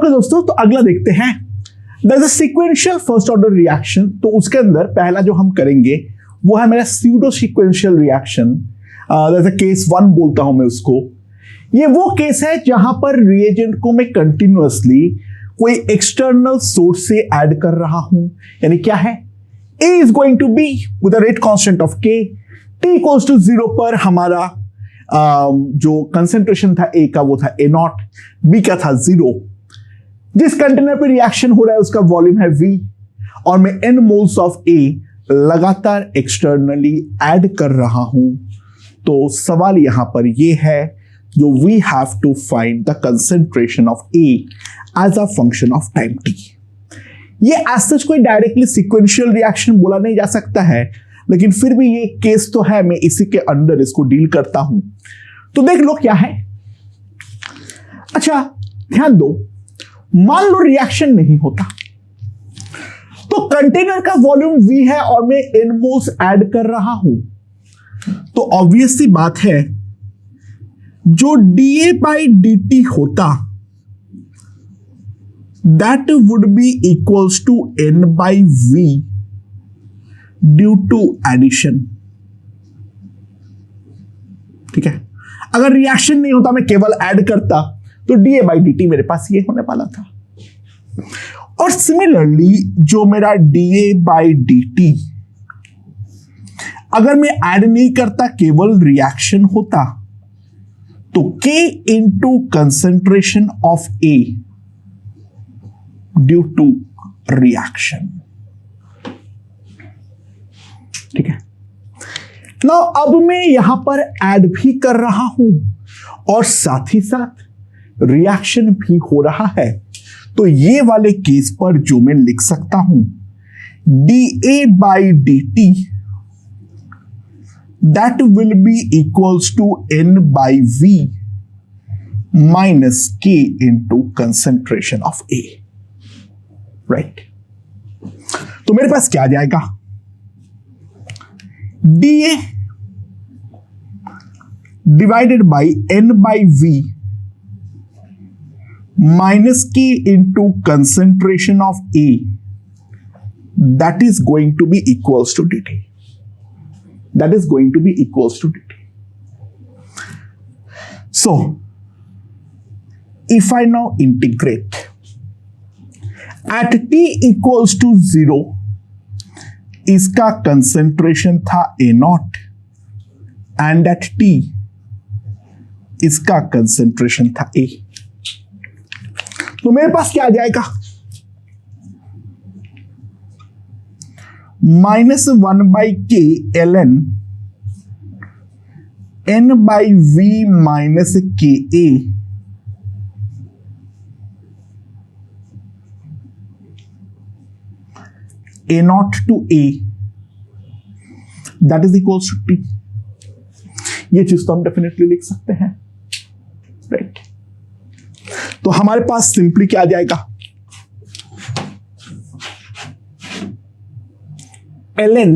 Okay दोस्तों, तो अगला देखते हैं। There's a sequential first order reaction। तो उसके अंदर पहला जो हम करेंगे वो है मेरा pseudo sequential reaction। There's a case 1 बोलता हूं मैं उसको। ये वो केस है जहां पर रिएजेंट को मैं कंटिन्यूअसली कोई एक्सटर्नल सोर्स से ऐड कर रहा हूं। यानी क्या है, A is going to be with a rate constant of K, T equals to 0 पर हमारा जो कंसेंट्रेशन था A का वो था A0, B का था 0। जिस कंटेनर पे रिएक्शन हो रहा है उसका वॉल्यूम है V और मैं n मोल्स ऑफ A लगातार एक्सटर्नली ऐड कर रहा हूं। तो सवाल यहां पर यह है जो we have to find the concentration of A as a function of time t। ये एज सच कोई डायरेक्टली सीक्वेंशियल रिएक्शन बोला नहीं जा सकता है, लेकिन फिर भी ये केस तो है, मैं इसी के अंदर इसको डील करता हूं। तो देख लो क्या है। अच्छा ध्यान दो, मान लो रिएक्शन नहीं होता तो कंटेनर का वॉल्यूम V है और मैं n मोल्स ऐड कर रहा हूं। तो ऑब्वियस सी बात है जो dA by dt होता that would be equals to n by V due to addition. ठीक है, अगर रिएक्शन नहीं होता मैं केवल ऐड करता तो dA by dt मेरे पास ये होने वाला था। और सिमिलरली जो मेरा dA by dt अगर मैं ऐड नहीं करता केवल रिएक्शन होता तो K into concentration of A due to reaction. ठीक है, नाउ अब मैं यहां पर ऐड भी कर रहा हूं और साथ ही साथ रिएक्शन भी हो रहा है। तो ये वाले केस पर जो मैं लिख सकता हूं dA by dt that will be equals to n by V minus K into concentration of A, right? तो मेरे पास क्या आ जाएगा, dA divided by n by V minus K into concentration of A, that is going to be equals to dt. That is going to be equals to dt. So if I now integrate at t equals to 0, इसका concentration था A0 and eight t इसका concentration था A। तो मेरे पास क्या आ जाएगा, -1 by K ln n by V minus Ka A0 to A, that is equals to T। ये चीज तो हम डेफिनेटली लिख सकते हैं, राइट? तो हमारे पास सिंपली क्या आ जाएगा, ln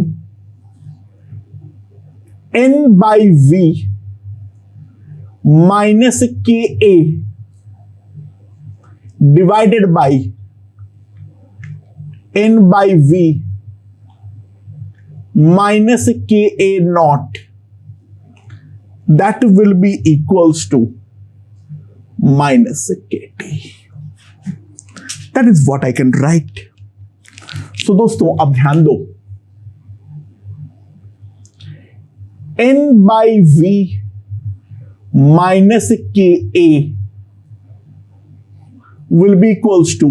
n by V minus Ka divided by n by V minus Ka naught, that will be equals to minus Kt। That is what I can write। So दोस्तों अब ध्यान दो, n by V minus Ka will be equals to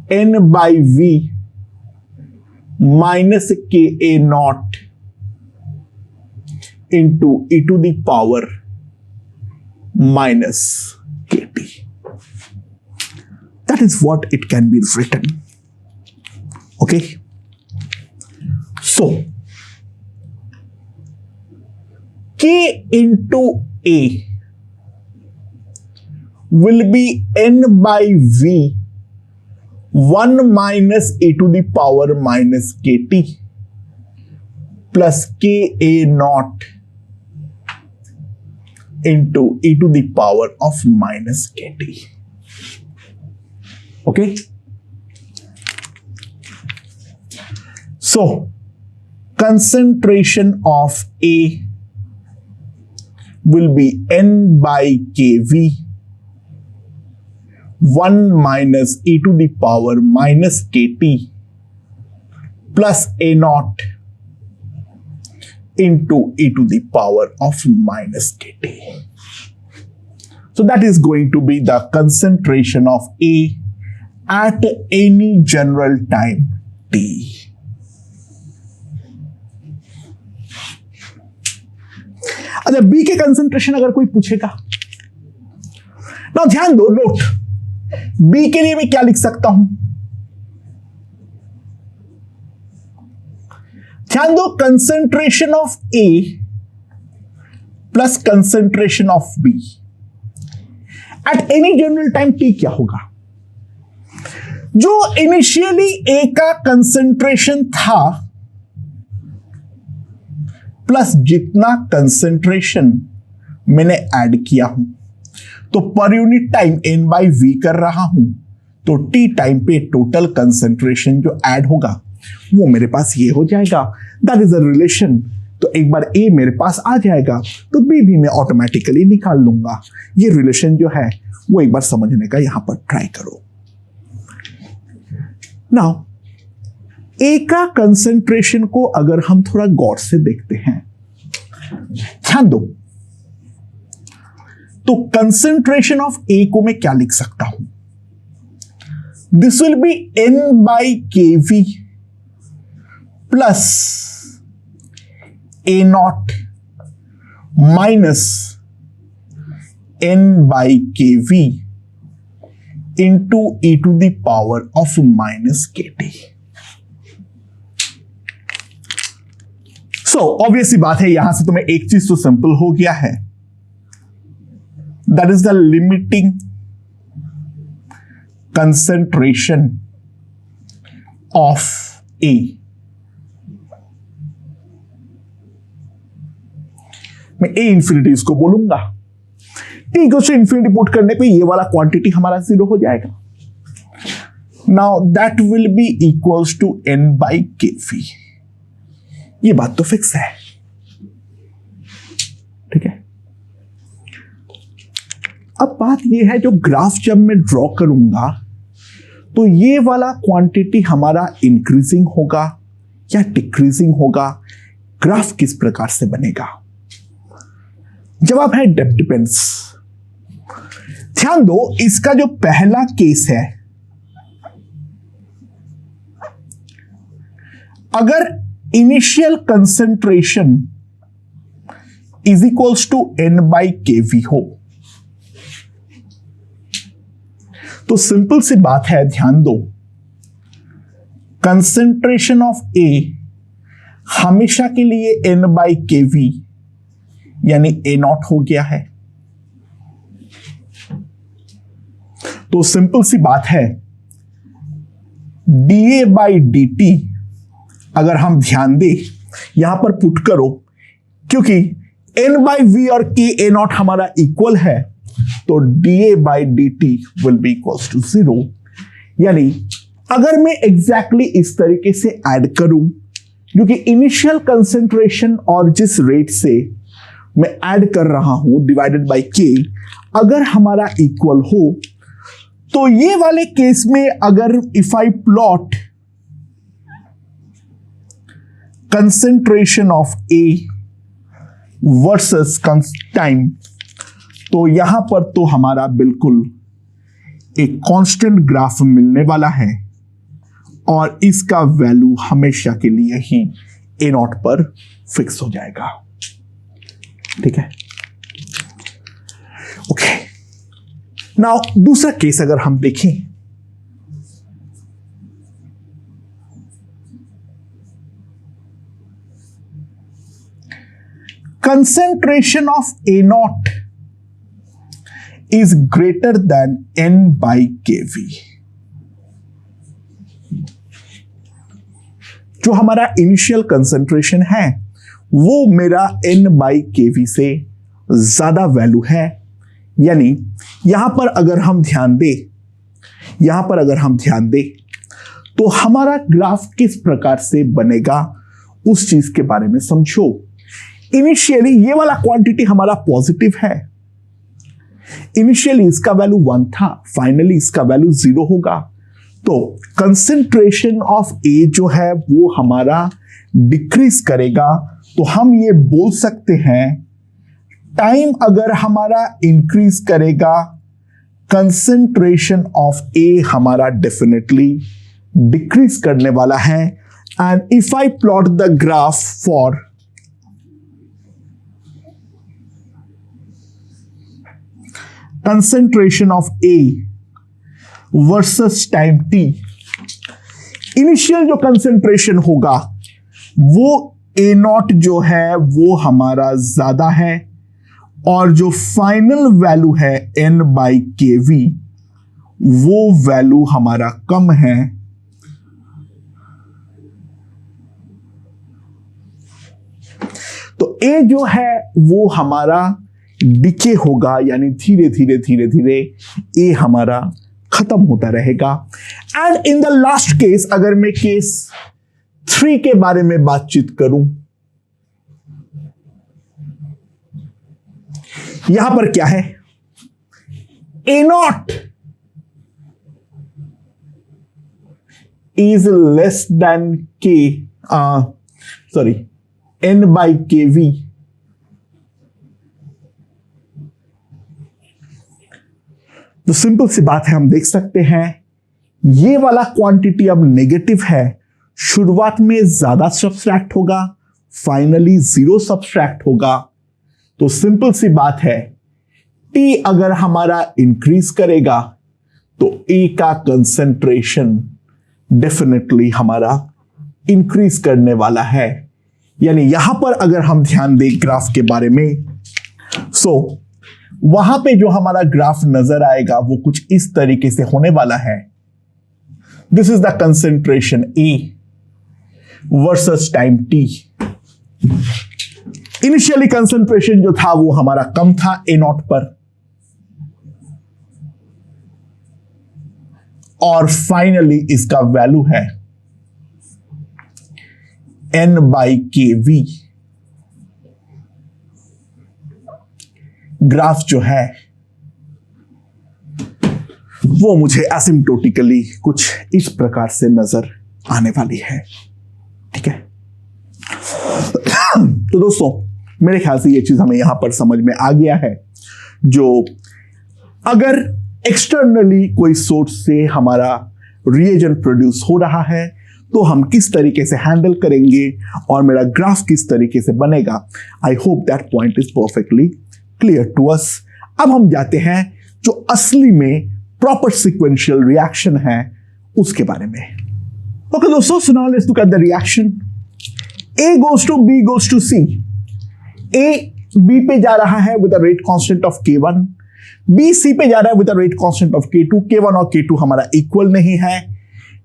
n by V minus Ka naught into e to the power minus Kt। That is what it can be written, okay? So K into A will be n by V 1 minus e to the power minus Kt plus Ka naught into e to the power of minus Kt। Okay, so concentration of A will be N by kV 1 minus e to the power minus kt plus A naught into e to the power of minus kt. So that is going to be the concentration of A at any general time t. अच्छा, B के concentration अगर कोई पूछेगा ना, ध्यान दो, note, B के लिए मैं क्या लिख सकता हूं, ध्यान दो, concentration of A plus concentration of B at any general time T क्या होगा। जो इनिशियली ए का कंसंट्रेशन था प्लस जितना कंसंट्रेशन मैंने ऐड किया हूं, तो पर unit time n by V कर रहा हूं, तो t टाइम पे टोटल कंसंट्रेशन जो ऐड होगा वो मेरे पास ये हो जाएगा। That is a relation. तो एक बार a मेरे पास आ जाएगा तो b भी मैं ऑटोमेटिकली निकाल लूंगा। ये रिलेशन जो है वो एक बार समझने का यहां पर ट्राई करो। नाउ ए का कंसंट्रेशन को अगर हम थोड़ा गौर से देखते हैं, ध्यान दो, तो कंसंट्रेशन ऑफ ए को मैं क्या लिख सकता हूं, this will be n by K V plus A naught minus n by K V into e to the power of minus K T. So obviously बात है, यहां से तुम्हें एक चीज तो सिंपल हो गया है, that is the limiting concentration of A. मैं ए इंफिनिटी इसको बोलूंगा, टी को से इंफिनिटी पुट करने पे ये वाला क्वांटिटी हमारा 0 हो जाएगा। Now that will be equals to n by K V. ये बात तो फिक्स है, ठीक है। अब बात ये है, जो ग्राफ जब मैं ड्रॉ करूंगा तो ये वाला क्वांटिटी हमारा इंक्रीजिंग होगा या डिक्रीजिंग होगा, ग्राफ किस प्रकार से बनेगा? जवाब है डिपेंड्स। ध्यान दो, इसका जो पहला केस है, अगर initial concentration is equals to n by K V हो, तो सिंपल सी बात है, ध्यान दो, कंसंट्रेशन ऑफ ए हमेशा के लिए n बाई के वी यानी ए नॉट हो गया है। तो सिंपल सी बात है, D A by D T अगर हम ध्यान दें, यहां पर पुट करो, क्योंकि n बाई वी और के ए नॉट हमारा इक्वल है, तो D A by D T will be equals to 0। यानी अगर मैं एग्जैक्टली इस तरीके से ऐड करूं, क्योंकि इनिशियल कंसेंट्रेशन और जिस रेट से मैं ऐड कर रहा हूं डिवाइडेड बाई के अगर हमारा इक्वल हो, तो ये वाले केस में अगर if I plot concentration of A versus time, तो यहां पर तो हमारा बिल्कुल एक कांस्टेंट ग्राफ मिलने वाला है और इसका वैल्यू हमेशा के लिए ही ए नॉट पर फिक्स हो जाएगा। ठीक है, ओके। नाउ दूसरा केस अगर हम देखें, concentration of A naught is greater than N by kV। जो हमारा इनिशियल कंसेंट्रेशन है वो मेरा N by kV से ज्यादा वैल्यू है। यानी यहां पर अगर हम ध्यान दें, यहां पर अगर हम ध्यान दें तो हमारा ग्राफ किस प्रकार से बनेगा उस चीज के बारे में समझो। इनिशियली ये वाला क्वांटिटी हमारा पॉजिटिव है, इनिशियली इसका वैल्यू 1 था, फाइनली इसका वैल्यू 0 होगा। तो कंसेंट्रेशन ऑफ ए जो है वो हमारा डिक्रीज करेगा। तो हम ये बोल सकते हैं टाइम अगर हमारा इंक्रीज करेगा, कंसेंट्रेशन ऑफ ए हमारा डेफिनेटली डिक्रीज करने वाला है। And if I plot the graph for concentration of A versus time t, initial जो कंसेंट्रेशन होगा वो A0 जो है वो हमारा ज्यादा है और जो फाइनल वैल्यू है N/kV वो वैल्यू हमारा कम है। तो A जो है वो हमारा डिके होगा, यानी धीरे धीरे धीरे धीरे ए हमारा खत्म होता रहेगा। And in the last case अगर मैं केस 3 के बारे में बातचीत करूं, यहां पर क्या है, A0 is less than N/kV। तो सिंपल सी बात है, हम देख सकते हैं ये वाला क्वांटिटी अब नेगेटिव है, शुरुआत में ज्यादा सब्सट्रैक्ट होगा, फाइनली 0 सब्सट्रैक्ट होगा। तो सिंपल सी बात है, टी अगर हमारा इंक्रीज करेगा तो ए का कंसेंट्रेशन डेफिनेटली हमारा इंक्रीज करने वाला है। यानी यहां पर अगर हम ध्यान दें ग्राफ के बारे में, वहां पे जो हमारा ग्राफ नजर आएगा वो कुछ इस तरीके से होने वाला है। This is the concentration A versus time T. Initially concentration जो था वो हमारा कम था A0 पर, और फाइनली इसका वैल्यू है N/kV। ग्राफ जो है वो मुझे एसिम्प्टोटिकली कुछ इस प्रकार से नजर आने वाली है। ठीक है, तो दोस्तों मेरे ख्याल से ये चीज हमें यहां पर समझ में आ गया है। जो अगर एक्सटर्नली कोई सोर्स से हमारा रिएजेंट प्रोड्यूस हो रहा है तो हम किस तरीके से हैंडल करेंगे और मेरा ग्राफ किस तरीके से बनेगा। I hope that point is perfectly clear to us. अब हम जाते हैं जो असली में प्रॉपर सीक्वेंशियल रिएक्शन है उसके बारे में। ओके दोस्तों, so now let's look at the reaction. A goes to B goes to C। A B पे जा रहा है with a rate constant of K1, B C पे जा रहा है with a rate constant of K2। K1 और K2 हमारा इक्वल नहीं है।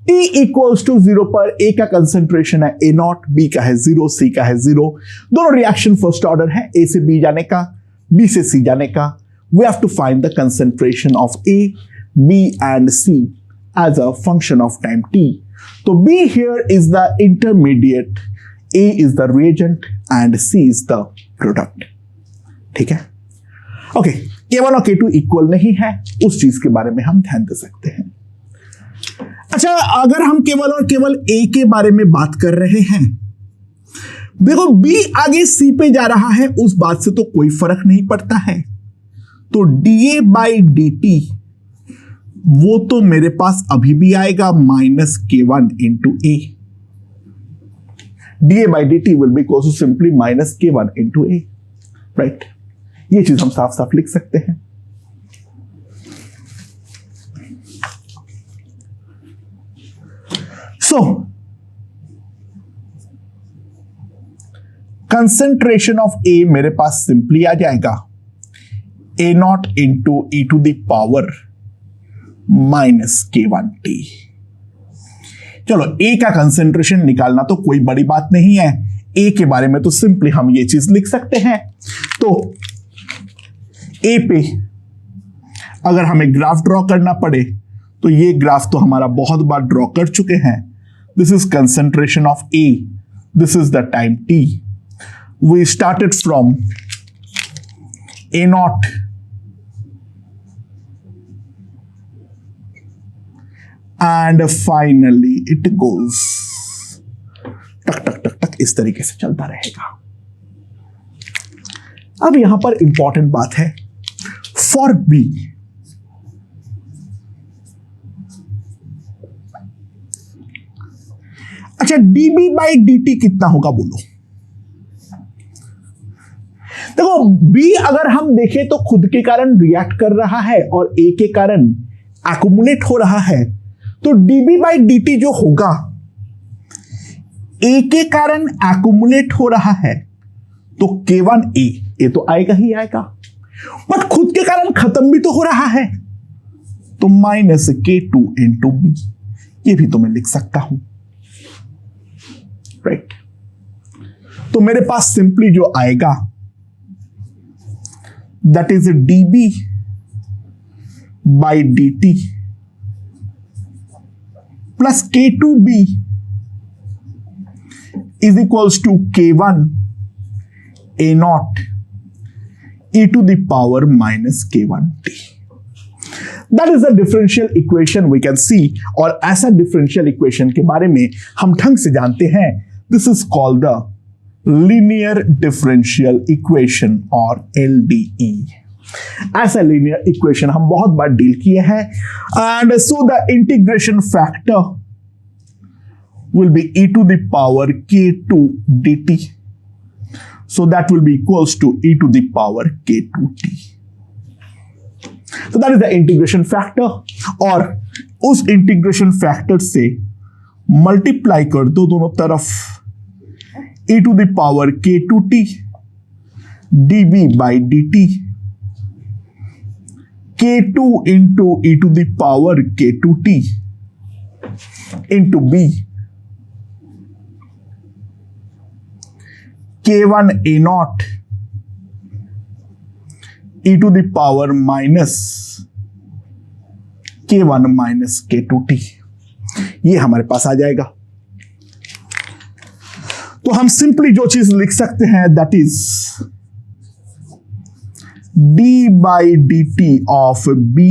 T इक्वल्स टू 0 पर A का कंसेंट्रेशन है A0, B का है 0, C का है 0। दोनों रिएक्शन फर्स्ट ऑर्डर है, A से B जाने का, B से C जाने का। We have to find the concentration of A, B and C as a function of time t. So B here is the intermediate, A is the reagent and C is the product. ठीक है, okay. K1 और K2 equal नहीं है, उस चीज के बारे में हम ध्यान दे सकते हैं। अच्छा, अगर हम केवल और केवल A के बारे में बात कर रहे हैं, देखो B आगे C पे जा रहा है, उस बात से तो कोई फर्क नहीं पड़ता है। तो dA/dt वो तो मेरे पास अभी भी आएगा -K1 into A। dA/dt will be equal to simply -K1 into A, right? ये चीज हम साफ साफ लिख सकते हैं। सो कंसेंट्रेशन ऑफ A मेरे पास सिंपली आ जाएगा A0 into e to the power -K1t। चलो, A का कंसेंट्रेशन निकालना तो कोई बड़ी बात नहीं है। A के बारे में तो सिंपली हम ये चीज लिख सकते हैं। तो A पे अगर हमें ग्राफ ड्रॉ करना पड़े तो ये ग्राफ तो हमारा बहुत बार ड्रॉ कर चुके हैं. This is concentration of A. This is the time T. We started from A0 and finally it goes टक टक टक टक इस तरीके से चलता रहेगा. अब यहां पर इंपॉर्टेंट बात है फॉर B. अच्छा, dB by dt कितना होगा बोलो. देखो B अगर हम देखें तो खुद के कारण रिएक्ट कर रहा है और A के कारण एक्युमुलेट हो रहा है, तो dB by dt जो होगा A के कारण एक्युमुलेट हो रहा है तो K1A, ये तो आएगा ही आएगा, बट खुद के कारण खत्म भी तो हो रहा है, तो माइनस K2 इंटू B, ये भी तो मैं लिख सकता हूं. राइट. तो मेरे पास सिंपली जो आएगा that is dB by dt plus K2B is equals to K1 A0 e to the power minus K1t. That is the differential equation we can see. और ऐसा differential equation के बारे में हम ढंग से जानते हैं. This is called the linear differential equation और LDE. ऐसा linear equation हम बहुत बार डील किए हैं. And so the integration factor will be e to the power K2 dt. So that will be equals to e to the power K2t. So that is the integration factor. और उस integration factor से multiply कर दो दोनों तरफ e to the power K2t dB by dt K2 into e to the power K2t into B K1 A0 e to the power minus K1 minus K2t. ये हमारे पास आ जाएगा. तो हम सिंपली जो चीज लिख सकते हैं that is d by dt of B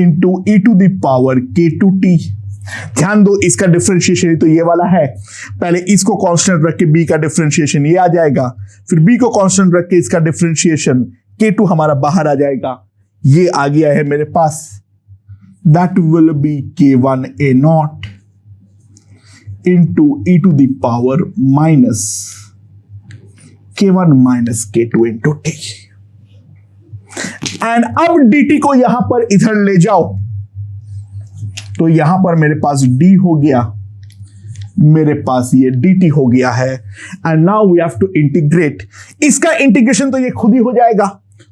into e to the power K2t. ध्यान दो, इसका डिफरेंशिएशन तो ये वाला है. पहले इसको कांस्टेंट रख के B का डिफरेंशिएशन ये आ जाएगा, फिर B को कांस्टेंट रख के इसका डिफरेंशिएशन K2 हमारा बाहर आ जाएगा. ये आ गया है मेरे पास. That will be K1 A0 into e to the power minus K1 minus K2 into t. And अब dt को यहां पर इधर ले जाओ तो यहां पर मेरे पास d हो गया, मेरे पास ये dt हो गया है. And now we have to integrate. इसका इंटीग्रेशन तो ये खुद ही हो जाएगा,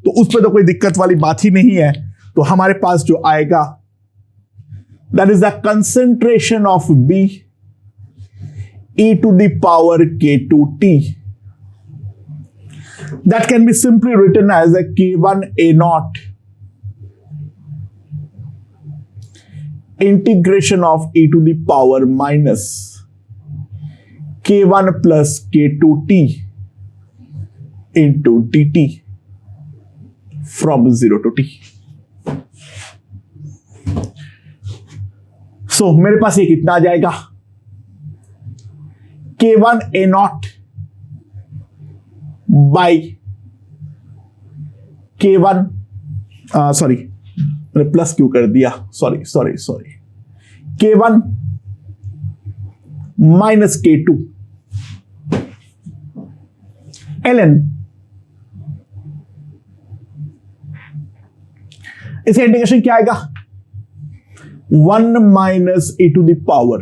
तो उस पर तो कोई दिक्कत वाली बात ही नहीं है. तो हमारे पास जो आएगा that is the concentration of B e to the power K2t. That can be simply written as a K1 A0 integration of e to the power minus K1 plus K2t into dt from 0 to t. So मेरे पास ये कितना आ जाएगा K1 A0 by K1 sorry मैंने plus क्यों कर दिया, sorry K1 minus K2 ln. इसका इंटीग्रेशन क्या आएगा 1 minus e to the power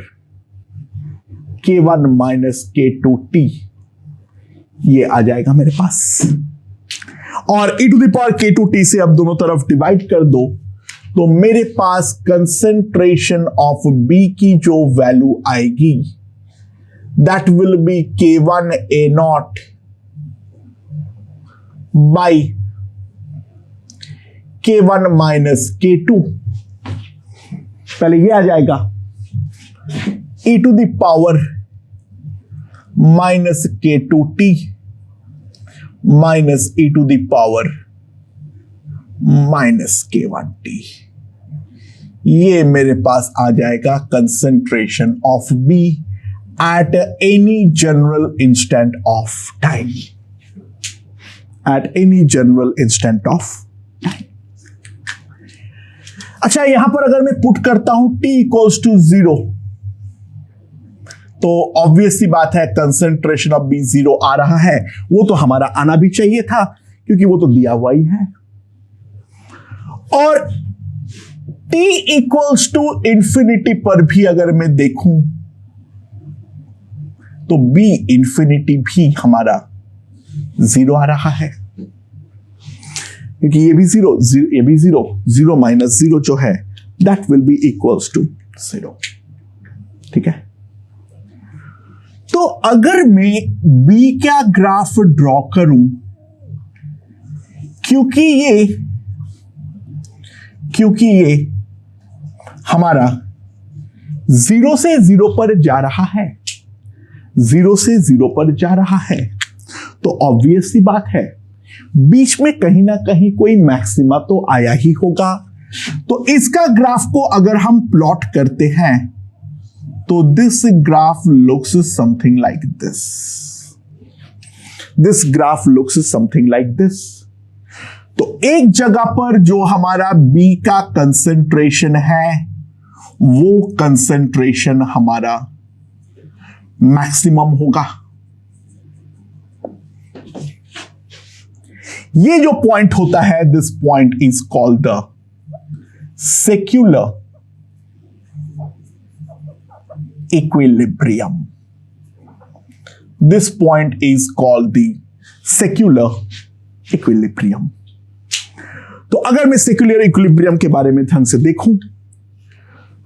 K1 minus K2t. ये आ जाएगा मेरे पास. और e to the power K2t से अब दोनों तरफ डिवाइड कर दो तो मेरे पास कंसेंट्रेशन ऑफ B की जो वैल्यू आएगी that will be K1 A0 by K1 minus K2 पहले ये आ जाएगा e to the power minus k2t minus e to the power minus k1t। ये मेरे पास आ जाएगा concentration of B at any general instant of time, at any general instant of time. अच्छा, यहां पर अगर मैं पुट करता हूं t इक्वल्स टू 0, तो ऑब्वियस सी बात है कंसंट्रेशन ऑफ B 0 आ रहा है। वो तो हमारा आना भी चाहिए था क्योंकि वो तो दिया हुआ ही है। और t इक्वल्स टू इंफिनिटी पर भी अगर मैं देखूं तो B इंफिनिटी भी हमारा 0 आ रहा है, क्योंकि ये भी 0, ये भी 0, 0 माइनस 0 जो है that will be equals to 0। ठीक है, तो अगर मैं B का ग्राफ ड्रॉ करूं, क्योंकि ये हमारा 0 से 0 पर जा रहा है, 0 से 0 पर जा रहा है, तो ऑब्वियस सी बात है बीच में कहीं ना कहीं कोई मैक्सिमा तो आया ही होगा। तो इसका ग्राफ को अगर हम प्लॉट करते हैं तो this graph looks something like this, this graph looks something like this. तो एक जगह पर जो हमारा B का कंसंट्रेशन है वो कंसंट्रेशन हमारा मैक्सिमम होगा। ये जो पॉइंट होता है, this point is called the secular equilibrium. This point is called the secular equilibrium. तो अगर मैं सेक्युलर इक्विलिब्रियम के बारे में ढंग से देखूं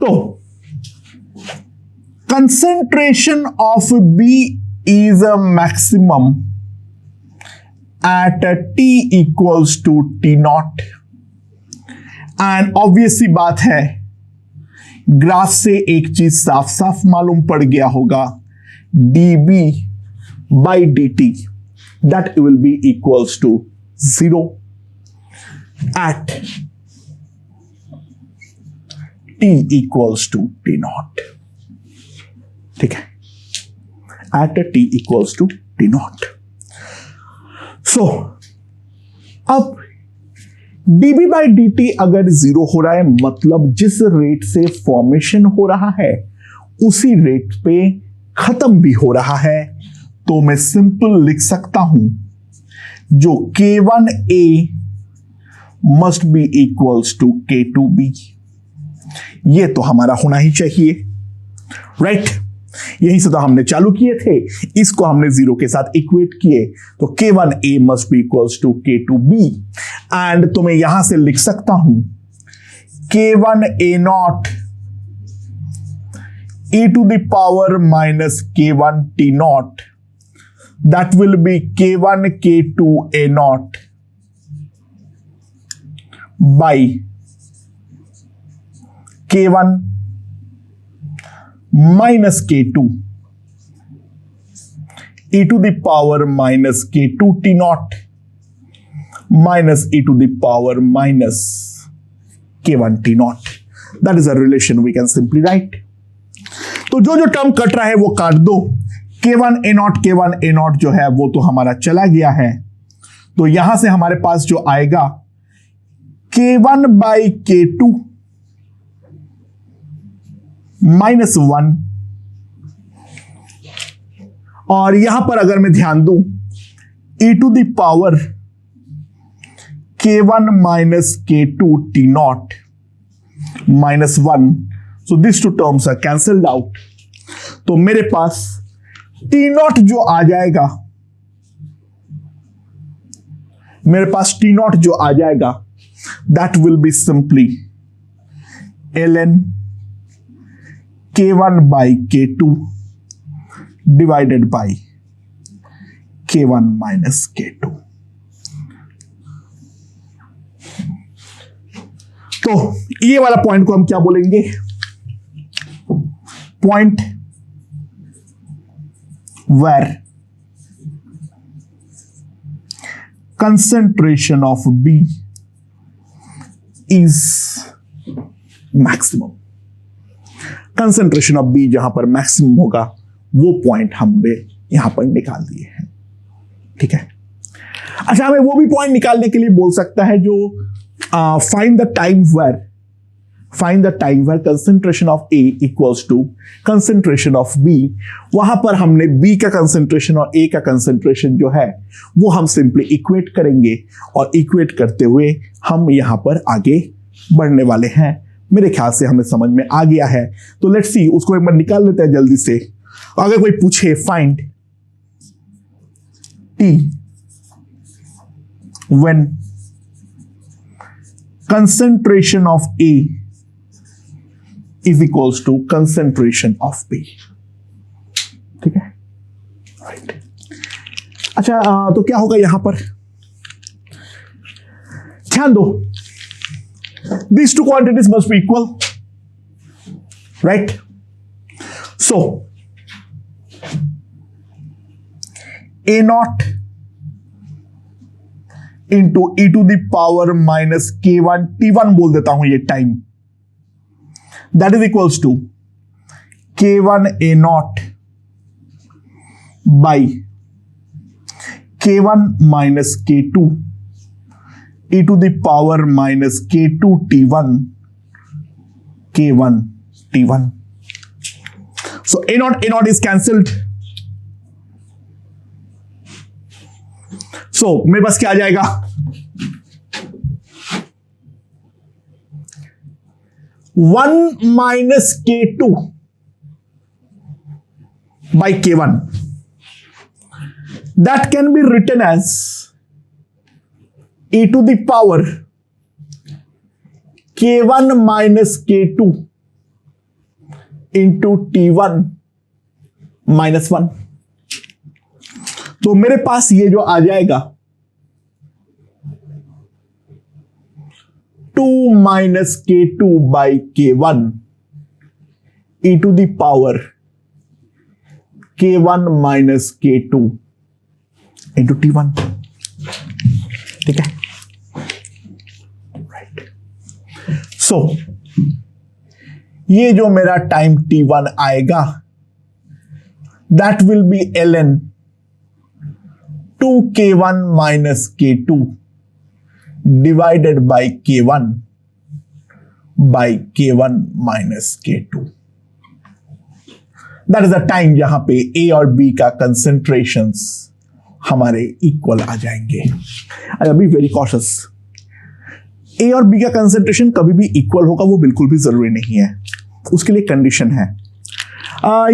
तो concentration of B is a maximum at t equals to t naught, and obvious सी बात है ग्राफ से एक चीज साफ साफ मालूम पड़ गया होगा, dB by dt that will be equals to 0 at t equals to t naught। ठीक है, at t equals to t naught. So अब dB बाई dt अगर 0 हो रहा है, मतलब जिस रेट से फॉर्मेशन हो रहा है उसी रेट पे खत्म भी हो रहा है, तो मैं सिंपल लिख सकता हूं जो K1A must be equals to K2B। ये तो हमारा होना ही चाहिए, राइट? यही से तो हमने चालू किए थे, इसको हमने 0 के साथ इक्वेट किए, तो K1A must be equals to K2B। And तो मैं यहां से लिख सकता हूं K1A naught e to the power minus K1T naught, that will be K1 K2A naught by K1 minus K2 e to the power minus K2T naught minus e to the power minus K1T naught. That is a relation we can simply write. तो जो जो term cut रहा है वो काट दो। K1A not जो है वो तो हमारा चला गया है, तो यहां से हमारे पास जो आएगा K1 बाई K2 माइनस 1, और यहां पर अगर मैं ध्यान दूं e to the power K1 minus K2T naught minus 1, so this two terms are cancelled out. तो मेरे पास T नॉट जो आ जाएगा, मेरे पास T नॉट जो आ जाएगा that will be simply ln K1 by K2 divided by K1 minus K2। तो ये वाला पॉइंट को हम क्या बोलेंगे? point where concentration of B is maximum. Concentration of B जहां पर मैक्सिमम होगा वो पॉइंट हमने यहां पर निकाल दिए हैं. ठीक है. अच्छा, हमें वो भी पॉइंट निकालने के लिए बोल सकता है जो find the time where concentration of A equals to concentration of B. वहां पर हमने बी का कंसेंट्रेशन और ए का कंसेंट्रेशन जो है वो हम सिंपली इक्वेट करेंगे और इक्वेट करते हुए हम यहां पर आगे बढ़ने वाले हैं. मेरे ख्याल से हमें समझ में आ गया है. तो लेट्स सी, उसको एक बार निकाल लेते हैं जल्दी से. अगर कोई पूछे find T when concentration of A is equals to concentration of B. ठीक है, राइट. अच्छा, तो क्या होगा यहां पर, ध्यान दो, these two quantities must be equal, right? So a naught into e to the power minus k1 t1 बोल देता हूं ये time, that is equals to k1 a naught by k1 minus k2 e to the power minus k2 t1 k1 t1. So a naught is cancelled. So मेरे पास क्या आ जाएगा, one minus k2 by k1. That can be written as e to the power k1 minus k2 into t1 minus 1. तो मेरे पास ये जो आ जाएगा 2 minus k2 by k1 e to the power k1 minus k2 into t1. ठीक है, right. सो ये जो मेरा टाइम t1 आएगा that will B ln 2k1 minus k2 divided by k1 by k1 minus k2. That is the time जहां पे a और b का कंसेंट्रेशंस हमारे इक्वल आ जाएंगे. अभी वेरी कॉशियस, ए और बी का कंसेंट्रेशन कभी भी इक्वल होगा वो बिल्कुल भी जरूरी नहीं है, उसके लिए कंडीशन है.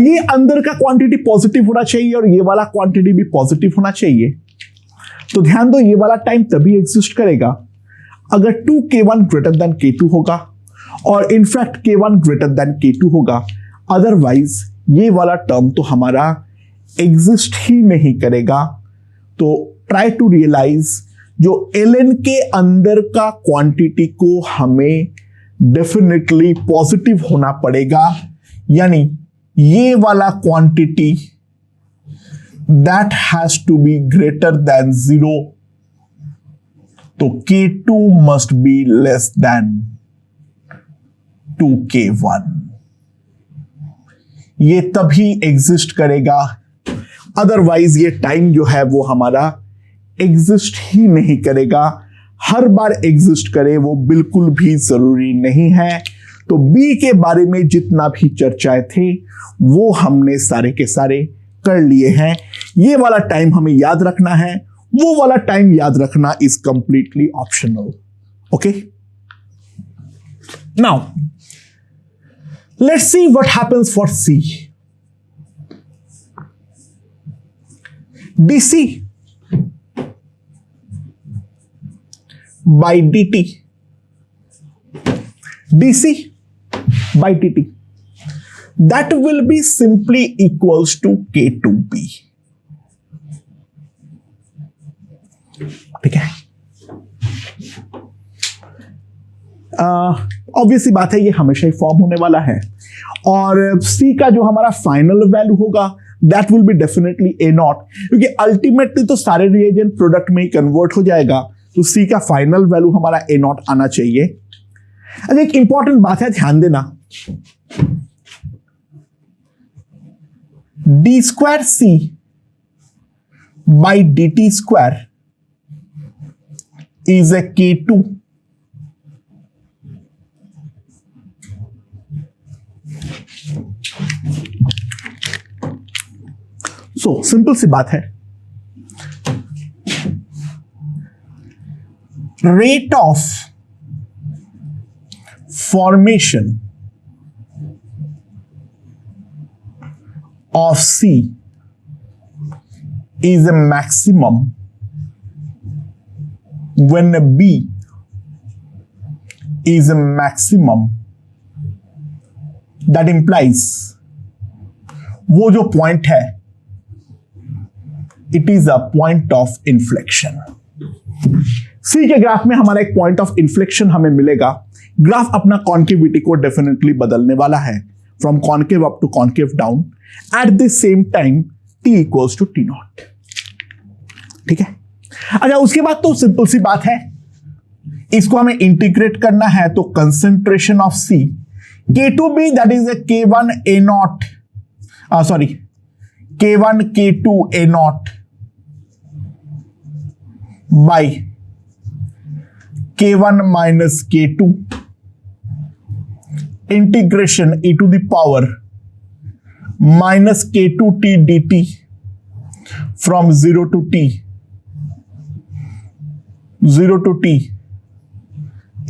ये अंदर का क्वांटिटी पॉजिटिव होना चाहिए और ये वाला क्वांटिटी भी पॉजिटिव होना चाहिए. तो ध्यान दो, ये वाला टाइम तभी एग्जिस्ट करेगा अगर 2k1 ग्रेटर देन k2 होगा और in fact k1 greater than k2 होगा. अदरवाइज ये वाला टर्म तो हमारा एग्जिस्ट ही नहीं करेगा. तो ट्राई टू रियलाइज जो ln के अंदर का क्वांटिटी को हमें डेफिनेटली पॉजिटिव होना पड़ेगा, यानी ये वाला quantity that has to be greater than 0. तो k2 must be less than 2k1. ये तभी एग्जिस्ट करेगा, अदरवाइज ये टाइम जो है वो हमारा एग्जिस्ट ही नहीं करेगा. हर बार एग्जिस्ट करे वो बिल्कुल भी जरूरी नहीं है. तो बी के बारे में जितना भी चर्चाएं थे वो हमने सारे के सारे कर लिए हैं. ये वाला टाइम हमें याद रखना है, वो वाला टाइम याद रखना is completely optional. Okay, now let's see what happens for C. dc by dt, dc by dt, that will be simply equals to k2b. ठीक है, ऑब्वियसली बात है ये हमेशा ही फॉर्म होने वाला है, और C का जो हमारा फाइनल वैल्यू होगा that will be definitely A not, क्योंकि अल्टीमेटली तो सारे रिएजेंट प्रोडक्ट में ही कन्वर्ट हो जाएगा, तो C का फाइनल वैल्यू हमारा ए नॉट आना चाहिए। अच्छा, एक इंपॉर्टेंट बात है, ध्यान देना, D square C by dt square is a K2 so simple सी बात है, rate of formation of C is a maximum when B is a maximum, that implies वो जो पॉइंट है it is a point of inflection. C के graph में हमारा एक पॉइंट ऑफ इन्फ्लेक्शन हमें मिलेगा। ग्राफ अपना कॉन्केविटी को डेफिनेटली बदलने वाला है, from concave up to concave down at the same time T equals to T naught. ठीक है, अच्छा उसके बाद तो सिंपल सी बात है, इसको हमें इंटीग्रेट करना है, तो concentration of C K2B that is a K1 A naught, sorry K1 K2 A naught by K1 minus K2 integration e to the power minus K2T dt from 0 to T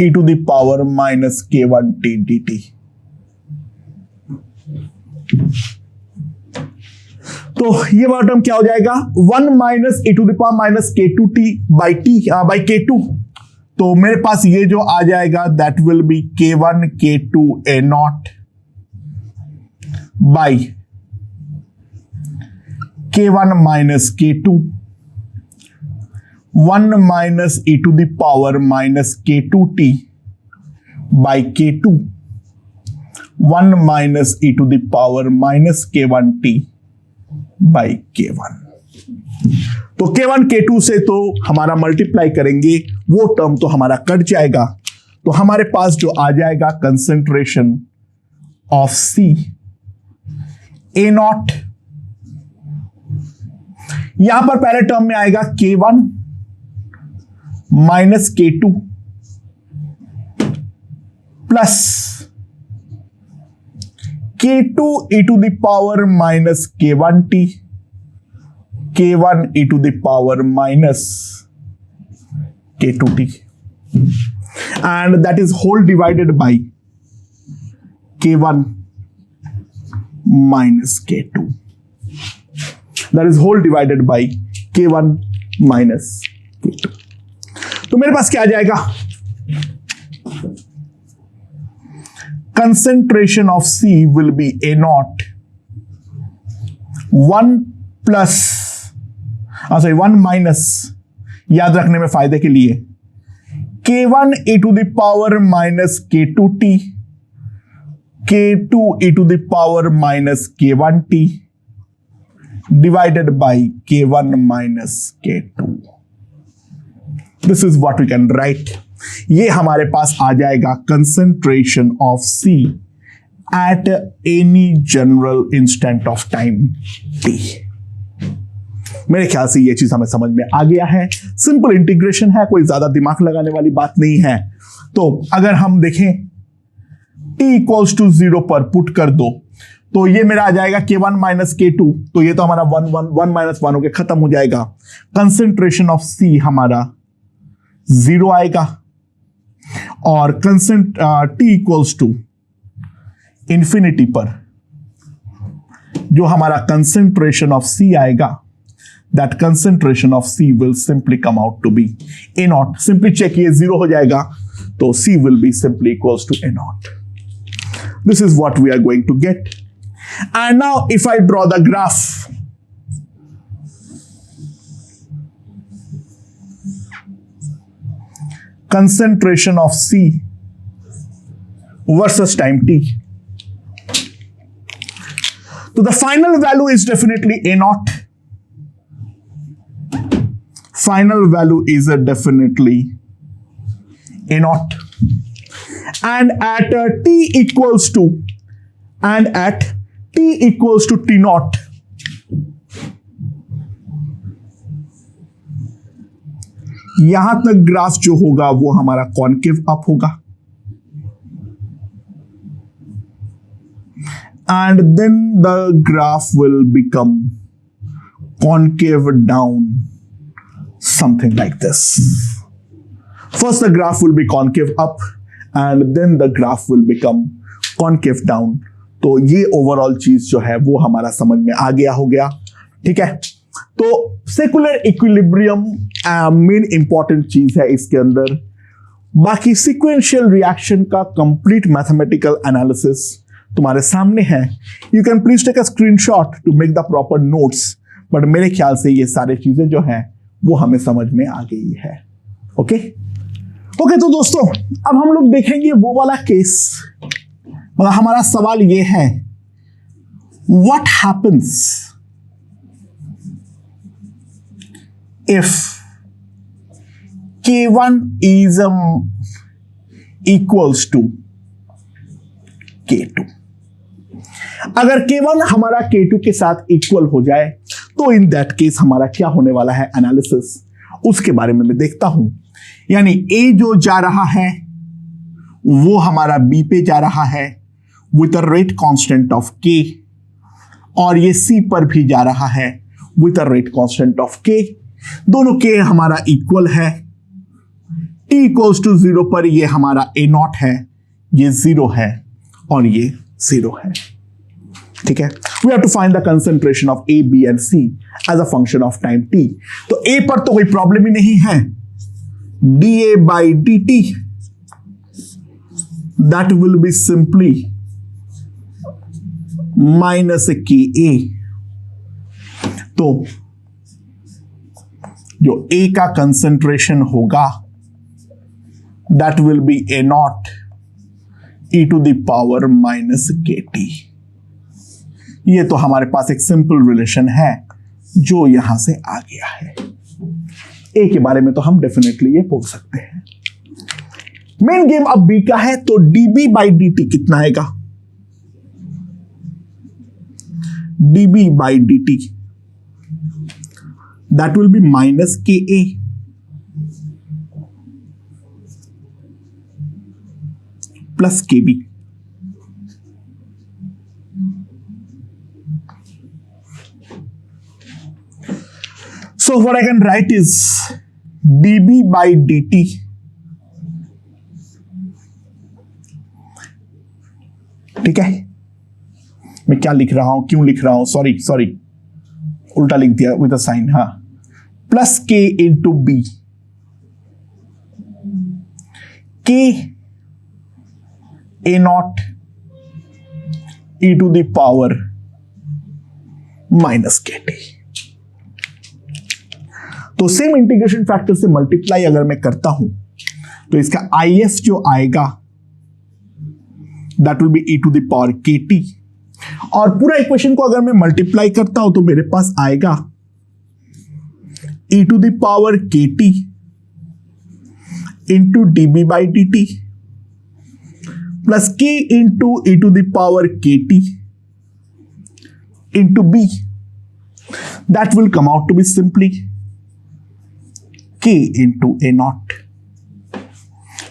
e to the power minus K1T dt। तो ये वाला term क्या हो जाएगा, 1 minus e to the power minus K2T by K2, तो मेरे पास ये जो आ जाएगा that will be K1 K2 A naught by K1 minus K2, 1 minus e to the power minus K2T by K2, 1 minus e to the power minus K1T by K1। तो K1 K2 से तो हमारा multiply करेंगे, वो term तो हमारा cut जाएगा, तो हमारे पास जो आ जाएगा concentration of C A naught, यहां पर पहले टर्म में आएगा K1 minus K2 plus K2 e to the power minus K1T, K1 e to the power minus K2T, and that is whole divided by K1 minus K2, that is whole divided by K1 minus K2। तो मेरे पास क्या आ जाएगा, concentration of C will be A naught 1 plus 1 minus, याद रखने में फायदे के लिए, K1 e to the power minus K2T, K2 e to the power minus K1T divided by K1 minus K2। This is what we can write। ये हमारे पास आ जाएगा concentration of C eight any general instant of time T। मेरे ख्याल से ये चीज हमें समझ में आ गया है, सिंपल इंटीग्रेशन है, कोई ज्यादा दिमाग लगाने वाली बात नहीं है। तो अगर हम देखें T इक्वल्स टू 0 पर पुट कर दो, तो ये मेरा आ जाएगा K1 माइनस K2, तो ये तो हमारा 1 माइनस 1 होकर खत्म हो जाएगा। कंसेंट्रेशन ऑफ C हमारा 0 आएगा, और T इक्वल्स टू इंफिनिटी पर जो हमारा कंसेंट्रेशन ऑफ C आएगा, that concentration of C will simply come out to be A naught. Simply check, ये 0 हो जाएगा, तो C will be simply equals to A naught. This is what we are going to get. And now if I draw the graph, concentration of C versus time t. So the final value is definitely a naught. Final value is definitely a naught. And at t equals to t naught, यहां तक graph जो होगा वो हमारा concave up होगा, and then the graph will become concave down, something like this. First the graph will be concave up and then the graph will become concave down. तो ये overall चीज जो है वो हमारा समझ में आ गया हो गया, ठीक है। तो सेकुलर इक्विलिब्रियम मेन इंपॉर्टेंट चीज है इसके अंदर। बाकी सीक्वेंशियल रिएक्शन का कंप्लीट मैथमेटिकल एनालिसिस तुम्हारे सामने है। You can please take a screenshot to make the proper notes, but मेरे ख्याल से ये सारी चीजें जो हैं वो हमें समझ में आ गई है। ओके ओके, तो दोस्तों अब हम लोग देखेंगे वो वाला केस। मतलब हमारा सवाल ये है, what happens if K1 is equals to K2। अगर K1 हमारा K2 के साथ इक्वल हो जाए तो इन दैट केस हमारा क्या होने वाला है एनालिसिस, उसके बारे में मैं देखता हूं। यानी A जो जा रहा है वो हमारा B पे जा रहा है with a rate constant of K, और ये C पर भी जा रहा है with a rate constant of K। दोनों के हमारा इक्वल है। t इक्वल्स टू 0 पर ये हमारा a नॉट है, ये 0 है और ये 0 है, ठीक है। We have to find the concentration of a, b and c as a function of time t। तो a पर तो कोई प्रॉब्लम ही नहीं है, dA by dt that will be simply minus ka। तो जो A का कंसंट्रेशन होगा that will be a naught e to the power minus kt। ये तो हमारे पास एक सिंपल रिलेशन है जो यहां से आ गया है। A के बारे में तो हम डेफिनेटली ये बोल सकते हैं। मेन गेम अब B का है, तो dB by dt कितना आएगा, dB by dt that will be minus Ka plus Kb। So what I can write is dB by dt ठीक है। मैं क्या लिख रहा हूं, क्यों लिख रहा हूं, सॉरी उल्टा लिख दिया विद अ साइन, हाँ, plus k into B, k a naught e to the power minus kt। तो सेम इंटीग्रेशन फैक्टर से मल्टीप्लाई अगर मैं करता हूं तो इसका if जो आएगा that will be e to the power kt, और पूरा इक्वेशन को अगर मैं मल्टीप्लाई करता हूं तो मेरे पास आएगा e to the power kt into dB by dt plus k into e to the power kt into b, that will come out to be simply k into a naught.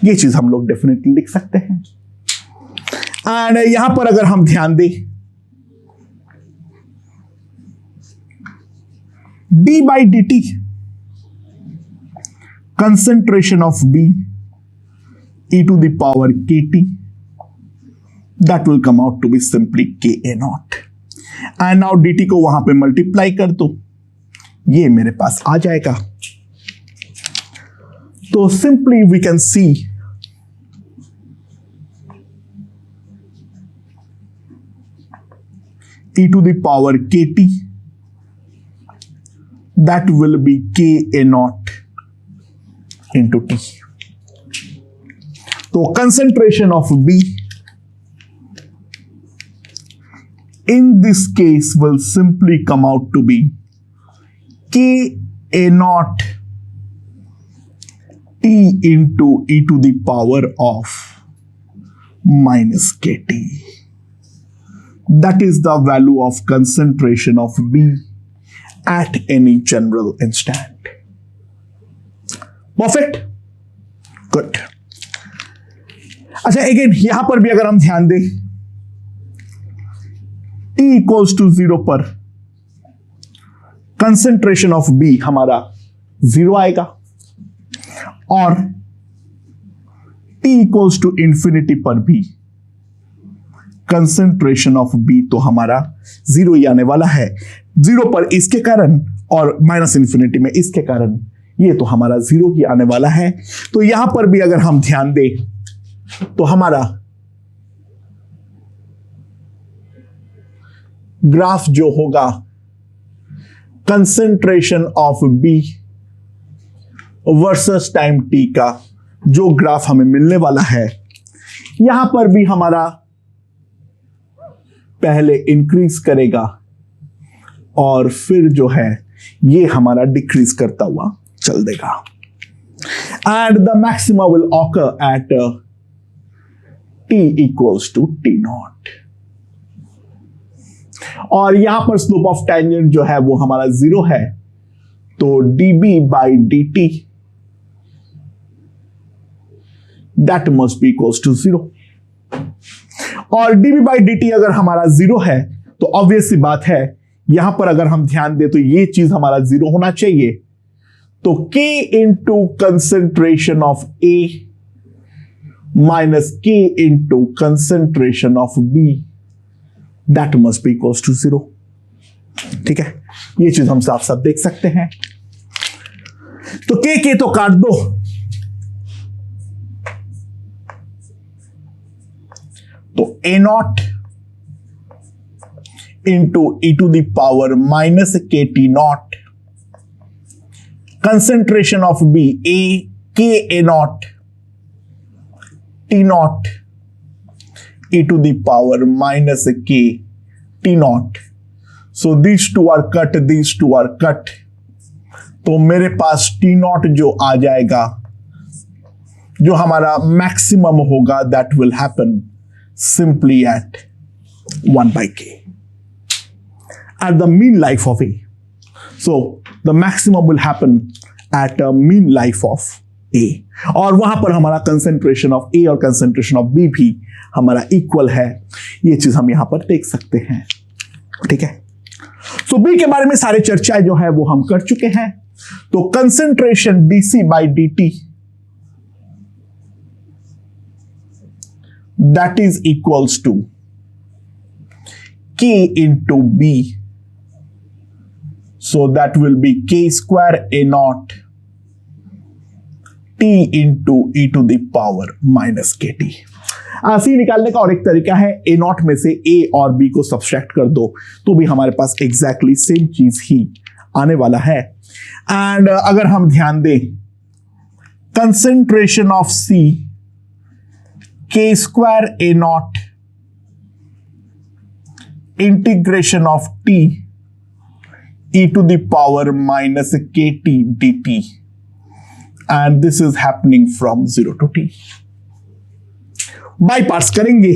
ये चीज हम लोग डेफिनेटली लिख सकते हैं। And यहां पर अगर हम ध्यान दें, d by dt concentration of B e to the power kt, that will come out to be simply Ka naught। and now dt को वहां पे मल्टीप्लाई कर दो, ये मेरे पास आ जाएगा। तो simply we can see e to the power kt that will be Ka naught into T। तो concentration of B in this case will simply come out to be k a naught t into e to the power of minus kt. That is the value of concentration of B at any general instant. Perfect? Good. अच्छा, again यहां पर भी अगर हम ध्यान दें, t equals to 0 पर concentration of B हमारा 0 आएगा, और t इक्वल्स टू इंफिनिटी पर भी कंसेंट्रेशन ऑफ B तो हमारा 0 ही आने वाला है। 0 पर इसके कारण और माइनस इंफिनिटी में इसके कारण ये तो हमारा 0 ही आने वाला है। तो यहां पर भी अगर हम ध्यान दें तो हमारा ग्राफ जो होगा concentration of B versus time t का जो ग्राफ हमें मिलने वाला है, यहां पर भी हमारा पहले इंक्रीज करेगा और फिर जो है ये हमारा डिक्रीज करता हुआ चल देगा, and the maxima will occur at t equals to t naught. और यहां पर स्लोप ऑफ टेंजेंट जो है वो हमारा 0 है, तो dB by dt that must be equals to 0। और dB बाई dt अगर हमारा 0 है तो ऑब्वियस सी बात है, यहां पर अगर हम ध्यान दें तो ये चीज हमारा 0 होना चाहिए। तो K into concentration of A minus K into concentration of B that must be equals to 0। ठीक है, ये चीज हम साफ साफ देख सकते हैं। तो K तो काट दो, तो A naught into e to the power minus K T naught, concentration of B A K A naught T naught e to the power minus K T naught. So this two are cut, this two are cut, तो मेरे पास T not जो आ जाएगा, जो हमारा maximum होगा, that will happen simply at 1 by k at the mean life of A. So the maximum will happen at a mean life of A, और वहां पर हमारा कंसेंट्रेशन ऑफ A और कंसेंट्रेशन ऑफ B भी हमारा equal है। ये चीज हम यहां पर देख सकते हैं। ठीक है, तो B के बारे में सारे चर्चाएं जो है वो हम कर चुके हैं। तो concentration dC by dt that is equals to K into B, so that will be K square A naught T into e to the power minus KT। C निकालने का और एक तरीका है, A नॉट में से A और B को सब्सट्रैक्ट कर दो तो भी हमारे पास एग्जैक्टली सेम चीज ही आने वाला है। एंड अगर हम ध्यान दें, concentration of C K square A naught integration of T e to the power minus KT dt, and this is happening from 0 to T। By parts करेंगे,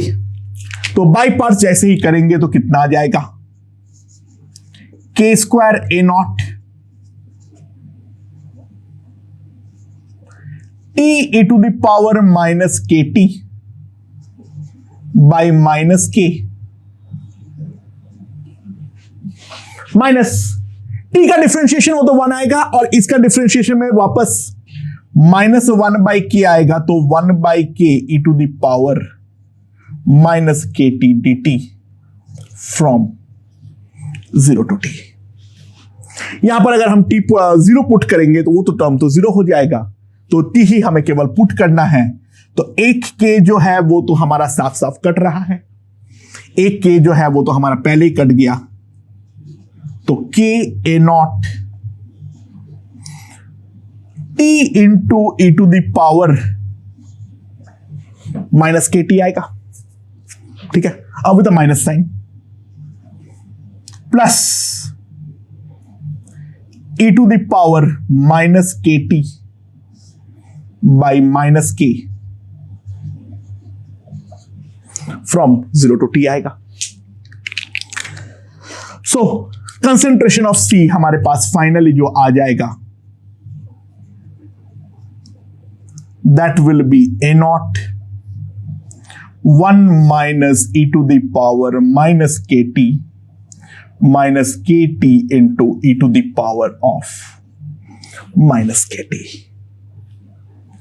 तो बाई पार्ट्स जैसे ही करेंगे तो कितना आ जाएगा, K square A naught T e to the power minus KT by minus के minus T का डिफरेंशिएशन वो तो 1 आएगा, और इसका डिफरेंशिएशन में वापस माइनस 1 बाई के आएगा, तो 1 बाई के ई to the power minus K T D T from 0 to T। यहां पर अगर हम T 0 पुट करेंगे तो वो तो टर्म तो 0 हो जाएगा, तो T ही हमें केवल पुट करना है। तो एक के जो है वो तो हमारा साफ साफ कट रहा है, एक के जो है वो तो हमारा पहले ही कट गया, तो K A naught T into e to the power minus K T आएगा। ठीक है, अब with minus sign, plus e to the power minus K T by minus K from 0 to t आएगा। सो कंसेंट्रेशन ऑफ C हमारे पास finally जो आ जाएगा that will be A naught 1 minus e to the power minus K T minus K T into e to the power of minus K T.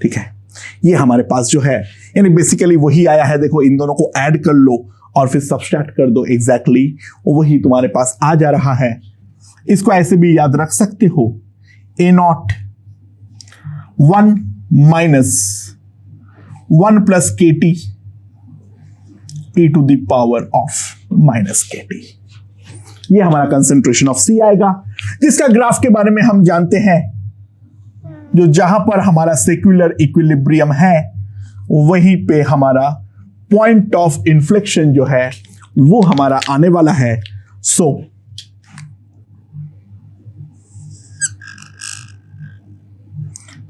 ठीक है, ये हमारे पास जो है यानी बेसिकली वही आया है। देखो इन दोनों को ऐड कर लो और फिर सब्सट्रैक्ट कर दो, एग्जैक्टली वही तुम्हारे पास आ जा रहा है। इसको ऐसे भी याद रख सकते हो, A naught 1 minus 1 plus K T e to the power of minus K T. ये हमारा कंसेंट्रेशन ऑफ सी आएगा, जिसका ग्राफ के बारे में हम जानते हैं, जो जहां पर हमारा सेक्युलर इक्विलिब्रियम है वहीं पे हमारा पॉइंट ऑफ इन्फ्लेक्शन जो है वो हमारा आने वाला है। सो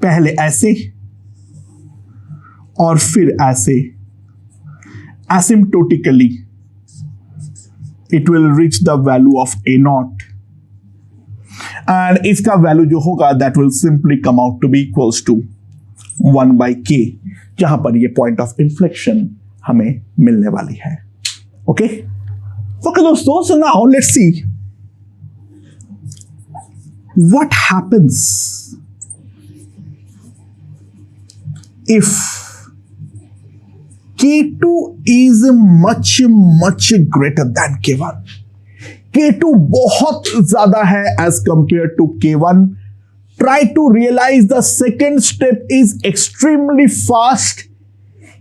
पहले ऐसे और फिर ऐसे asymptotically it will reach the value of A naught and इसका वैल्यू जो होगा that will simply come out to be equals to 1 by k, जहां पर ये पॉइंट ऑफ इन्फ्लेक्शन हमें मिलने वाली है। ओके दोस्तों, so now let's see what happens if K2 is much greater than K1। K2 बहुत ज्यादा है as compared to K1। Try to realize the second step is extremely fast,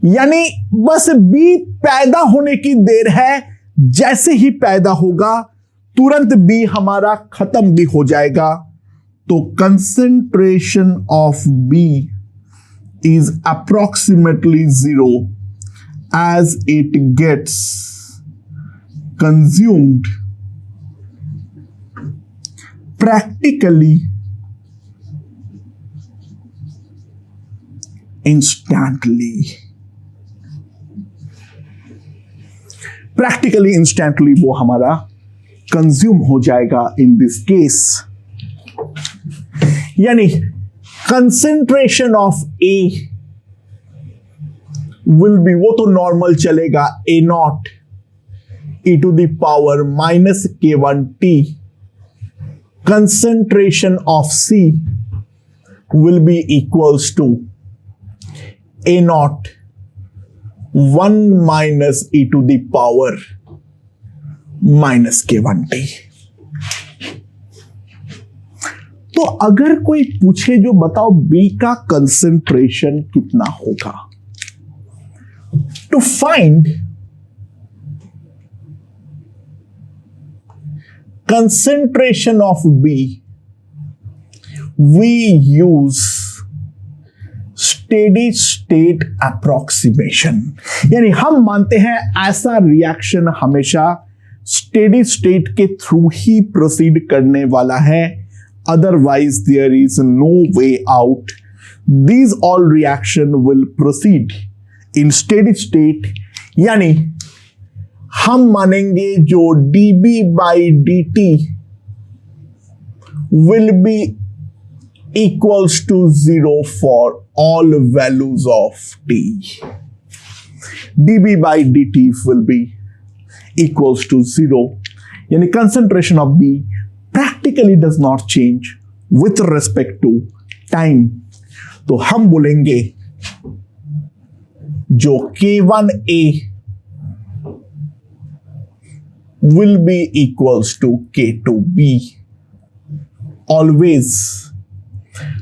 यानी बस B पैदा होने की देर है, जैसे ही पैदा होगा तुरंत B हमारा खत्म भी हो जाएगा। तो concentration of B is approximately 0 as it gets consumed practically instantly। Practically instantly वो हमारा कंज्यूम हो जाएगा इन दिस केस, यानी concentration of A will be, वो तो नॉर्मल चलेगा, A naught e to the power minus k1t। Concentration of C will be equals to A naught 1 minus e to the power minus k1t। तो अगर कोई पूछे जो बताओ B का कंसेंट्रेशन कितना होगा, to find concentration of B we use steady state approximation, यानी हम मानते हैं ऐसा रिएक्शन हमेशा स्टेडी स्टेट के थ्रू ही प्रोसीड करने वाला है, otherwise there is no way out। These all reaction will proceed in steady state, यानी हम मानेंगे जो dB by dt will be equals to 0 for all values of t। dB by dt will be equals to 0, यानी concentration of B practically does not change with respect to time। तो हम बोलेंगे जो K1A will be equals to K2B always।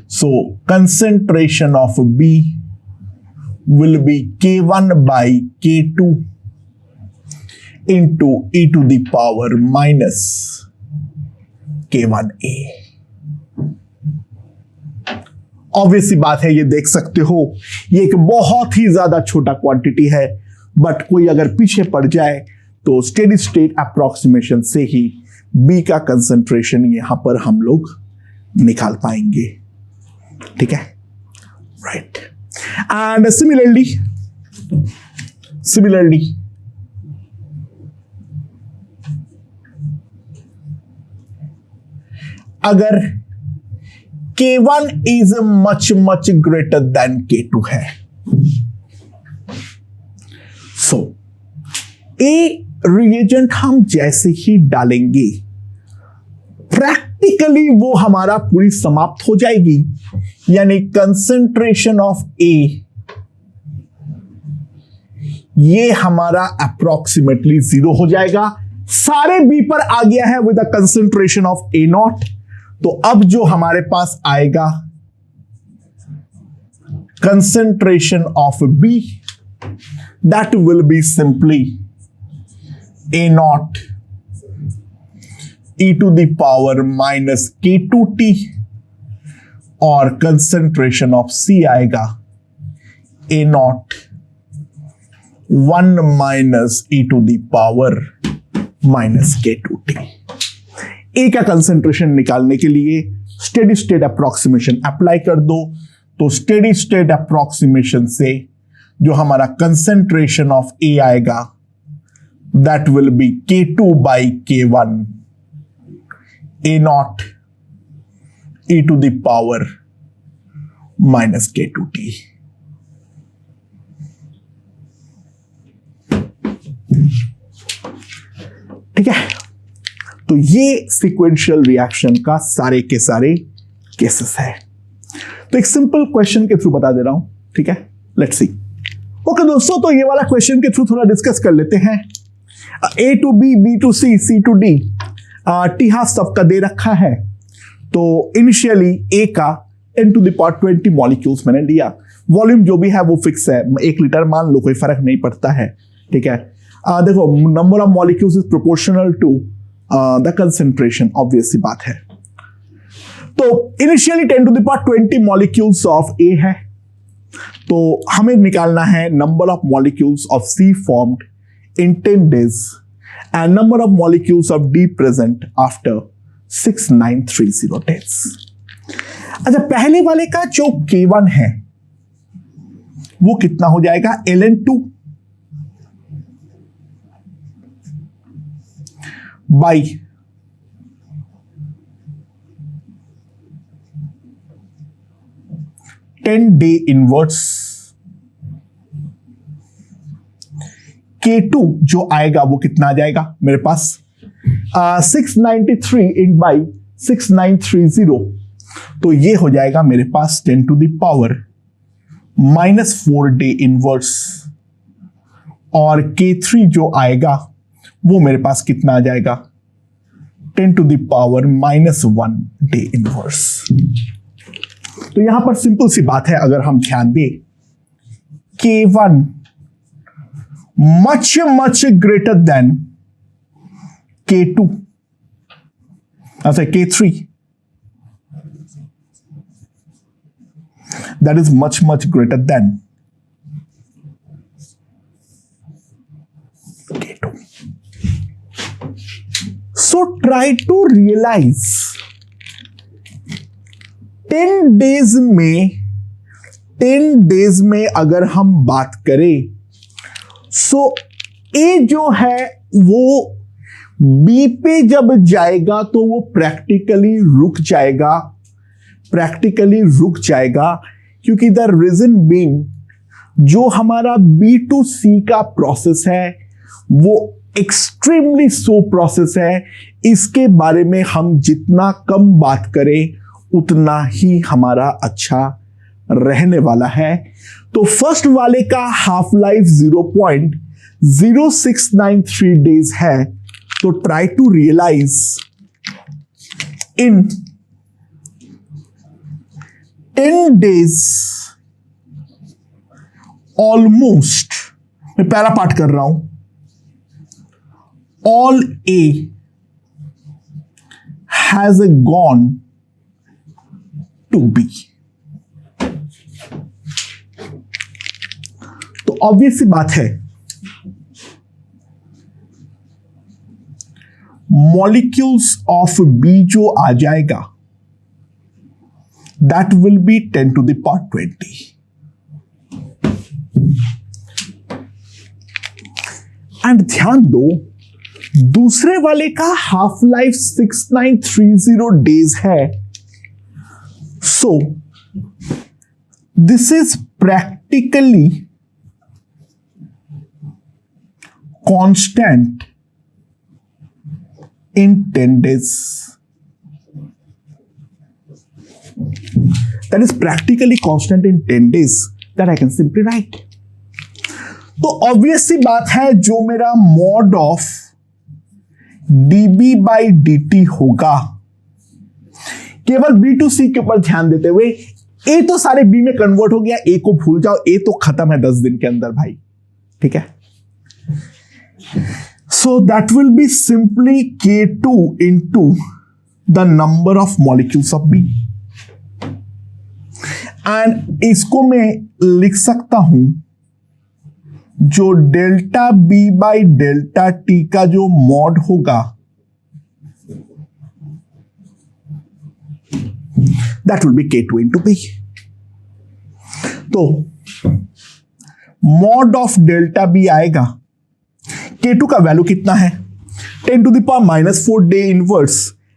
So concentration of B will be K1 by K2 into e to the power minus K1A। Obviously बात है, ये देख सकते हो ये एक बहुत ही ज्यादा छोटा क्वांटिटी है, बट कोई अगर पीछे पड़ जाए तो स्टेडी स्टेट अप्रोक्सीमेशन से ही बी का कंसंट्रेशन यहां पर हम लोग निकाल पाएंगे। ठीक है, राइट। एंड सिमिलरली अगर K1 is much greater than K2 है, सो ए रिएजेंट हम जैसे ही डालेंगे प्रैक्टिकली वो हमारा पूरी समाप्त हो जाएगी, यानी कंसंट्रेशन ऑफ ए ये हमारा अप्रोक्सीमेटली 0 हो जाएगा। सारे बी पर आ गया है with the concentration of A naught. तो अब जो हमारे पास आएगा concentration of B, that will be simply A naught e to the power minus K2T, और कंसंट्रेशन ऑफ सी आएगा A naught 1 minus e to the power minus K2T। A का concentration निकालने के लिए स्टेडी स्टेट अप्रोक्सीमेशन अप्लाई कर दो, तो steady state approximation से जो हमारा कंसंट्रेशन ऑफ ए आएगा that will be K2 by K1 A naught e to the power minus K2T। ठीक है, तो ये सीक्वेंशियल रिएक्शन का सारे के सारे केसेस है। तो एक सिंपल क्वेश्चन के थ्रू बता दे रहा हूं। ठीक है, लेट्स सी। ओके दोस्तों, तो ये वाला क्वेश्चन के थ्रू थोड़ा डिस्कस कर लेते हैं। A to B, B to C, C to D, T half सबका दे रखा है। तो इनिशियली ए का 10 टू द पावर 20 मॉलिक्यूल्स मैंने लिया। वॉल्यूम जो भी है वो फिक्स है, 1 लीटर मान लो, कोई फर्क नहीं पड़ता है। ठीक है, देखो number of molecules is proportional to the concentration, obvious सी बात है। तो initially 10 to the power 20 molecules of A है, तो हमें निकालना है number of molecules of C formed in 10 days and number of molecules of D present after 6930 days। अच्छा, पहले वाले का जो K1 है वो कितना हो जाएगा, ln2 by 10 day inverse K2 जो आएगा वो कितना आ जाएगा मेरे पास 693 इन बाई 6930, तो ये हो जाएगा मेरे पास 10 to the power minus 4 day inverse, और K3 जो आएगा वो मेरे पास कितना आ जाएगा 10 to the power minus 1 day inverse. तो यहां पर सिंपल सी बात है, अगर हम ध्यान दें K1 much greater than K2, अच्छा K3, that is much greater than K2. So try to realize 10 days में अगर हम बात करें, सो ए जो है वो बी पे जब जाएगा तो वो प्रैक्टिकली रुक जाएगा, क्योंकि द रीजन बीइंग जो हमारा बी टू सी का प्रोसेस है वो एक्सट्रीमली स्लो प्रोसेस है। इसके बारे में हम जितना कम बात करें उतना ही हमारा अच्छा रहने वाला है। तो फर्स्ट वाले का हाफ लाइफ 0.0693 डेज है, तो try to realise in 10 days almost, मैं पहला पार्ट कर रहा हूं, all A has gone to B। तो ऑब्वियस सी बात है मॉलिक्यूल्स ऑफ बी जो आ जाएगा that will B 10 to the power 20. And ध्यान दो दूसरे वाले का हाफ लाइफ 6930 डेज है. So this is practically constant in 10 days. That is practically constant in 10 days that I can simply write. तो ऑब्वियस सी बात है जो मेरा mod of dB by dt होगा, केवल B to C के ऊपर ध्यान देते हुए, A तो सारे B में कन्वर्ट हो गया, A को भूल जाओ, A तो खत्म है 10 दिन के अंदर भाई. ठीक है. So that will be simply K2 into the number of molecules of B. And इसको मैं लिख सकता हूं जो delta B by delta T का जो मॉड होगा that will be K2 into B. तो मॉड ऑफ डेल्टा B आएगा. K2 का वैल्यू कितना है 10 to the power -4 day inverse.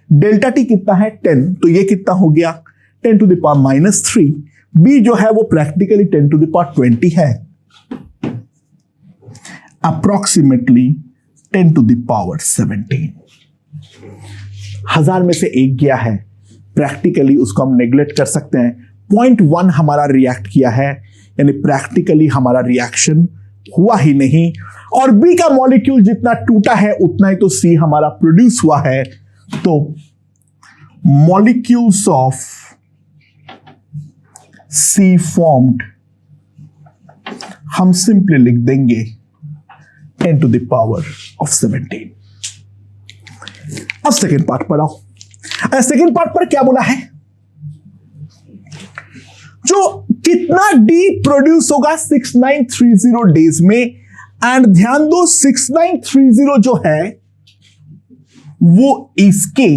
Delta T कितना है 10, तो ये कितना हो गया 10 to the power -3. B जो है वो प्रैक्टिकली 10 to the power 20 है, अप्रोक्सीमेटली 10 to the power 17. 1000 में से एक गया है, प्रैक्टिकली उसको हम नेग्लेक्ट कर सकते हैं. 0.1 हमारा रिएक्ट किया है, यानी प्रैक्टिकली हमारा रिएक्शन हुआ ही नहीं. और बी का मॉलिक्यूल जितना टूटा है उतना ही तो सी हमारा प्रोड्यूस हुआ है. तो मॉलिक्यूल्स ऑफ सी फॉर्म्ड हम सिंपली लिख देंगे 10 to the power of 17. अब सेकेंड पार्ट पर आओ. सेकेंड पार्ट पर क्या बोला है, जो कितना डी प्रोड्यूस होगा 6930 डेज में. एंड ध्यान दो 6930 जो है वो इसके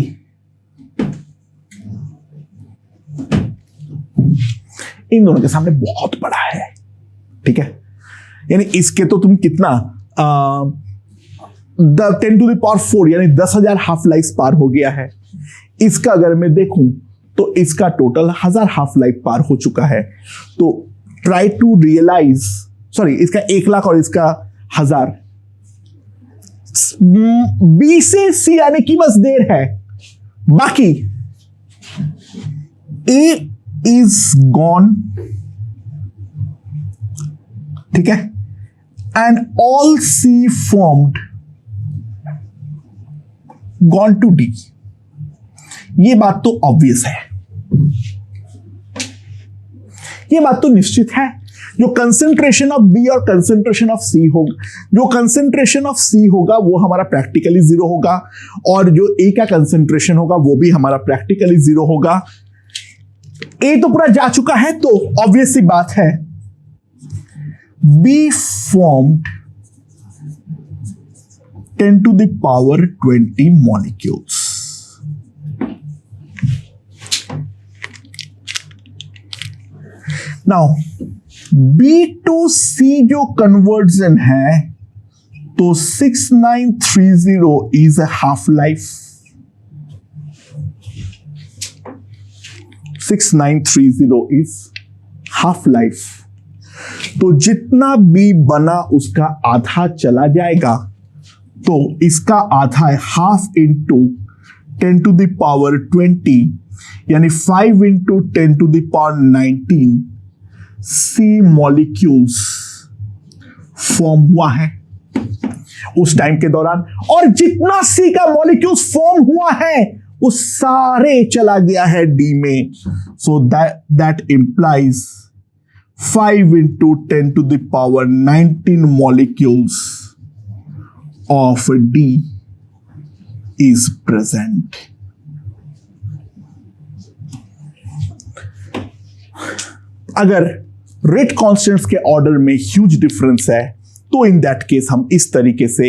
इन दोनों के सामने बहुत बड़ा है. ठीक है, यानी इसके तो तुम कितना 10 to the power 4 यानी 10,000 हाफ लाइफ पार हो गया है. इसका अगर मैं देखूं तो इसका टोटल 1000 हाफ लाइफ पार हो चुका है. तो ट्राई टू रियलाइज, सॉरी इसका 1 लाख और इसका 1000. बी से सी आने की बस देर है, बाकी ए इज गॉन. ठीक है, and all C formed gone to D. ये बात तो ऑब्वियस है, ये बात तो निश्चित है. जो कंसेंट्रेशन ऑफ बी और कंसेंट्रेशन ऑफ सी होगा, जो कंसेंट्रेशन ऑफ सी होगा वो हमारा प्रैक्टिकली 0 होगा, और जो ए का कंसेंट्रेशन होगा वो भी हमारा प्रैक्टिकली 0 होगा. ए तो पूरा जा चुका है, तो ऑब्वियस सी बात है be formed 10 to the power 20 molecules. Now B to C जो कन्वर्जन है तो 6930 is a half life. 6930 is half life. तो जितना B बना उसका आधा चला जाएगा, तो इसका आधा है half into 10 to the power 20 यानी 5 into 10 to the power 19 C molecules form हुआ है उस टाइम के दौरान. और जितना सी का मॉलिक्यूल्स फॉर्म हुआ है वो सारे चला गया है डी में. So that implies 5 into 10 to the power 19 molecules of D is present. अगर रेट कांस्टेंट्स के ऑर्डर में ह्यूज डिफरेंस है तो इन दैट केस हम इस तरीके से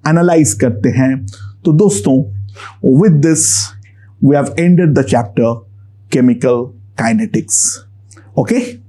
एनालाइज करते हैं. तो दोस्तों, with this we have ended the chapter chemical kinetics. Okay.